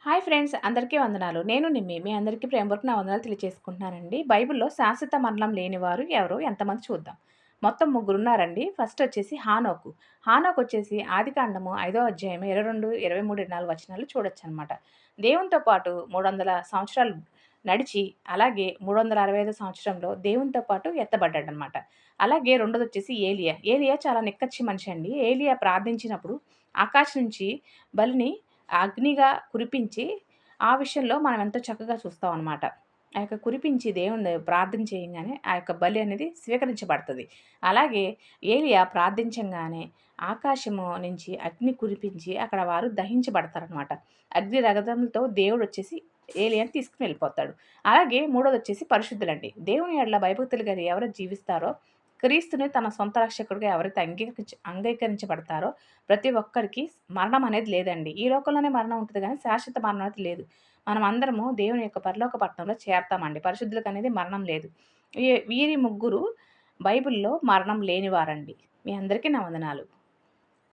Hi friends, అందరికీ వందనాలు. నేను నిమ్మి. మీ అందరికీ ప్రేమపూర్వక నా వందనాలు తెలియజేసుకుంటున్నానండి. బైబిల్‌లో శాశ్వత మరణం లేనివారు ఎవరు? ఎంతమంది చూద్దాం. మొత్తం ముగ్గురున్నారండి. ఫస్ట్ వచ్చేసి హానోకు. హానోకు వచ్చేసి ఆదికాండము 5వ అధ్యాయం 22, 23, 24 వచనాలు చూడొచ్చనమాట. దేవునితో పాటు 300 సంవత్సరాలు నడిచి, అలాగే 365 సంవత్సరంలో దేవునితో పాటు ఎత్తబడ్డాడనమాట. అలాగే రెండోదొచ్చేసి ఏలియా. ఏలియా చాలా నిక్కచ్చి మనిషి అండి. ఏలియా ప్రార్థించినప్పుడు ఆకాశం నుంచి బలిని అగ్నిగా కురిపించి, ఆ విషయంలో మనం ఎంతో చక్కగా చూస్తామనమాట. ఆ యొక్క కురిపించి దేవుని ప్రార్థన చేయంగానే, ఆ యొక్క బలి అనేది స్వీకరించబడతది. అలాగే ఏలియా ప్రార్థించంగానే ఆకాశము నుంచి అగ్ని కురిపించి, అక్కడ వారు దహించబడతారనమాట. అగ్ని రగదములతో దేవుడొచ్చేసి ఏలియాని తీసుకొని వెళ్ళిపోతాడు. అలాగే మూడోదొచ్చేసి పరిశుద్ధులండి. దేవుని యెడల భయభక్తులు కలిగి ఎవరు జీవిస్తారో, క్రీస్తుని తన సొంత రక్షకుడిగా ఎవరైతే అంగీకరించబడతారో ప్రతి ఒక్కరికి మరణం అనేది లేదండి. ఈ లోకంలోనే మరణం ఉంటది గానీ, శాశ్వత మరణం అనేది లేదు. మనమందరము దేవుని యొక్క పరలోక పట్టణంలో చేరతామండి. పరిశుద్ధులకనేది మరణం లేదు. వీరి ముగ్గురు బైబిల్‌లో మరణం లేనివారండి. మీ అందరికీ నా వందనాలు.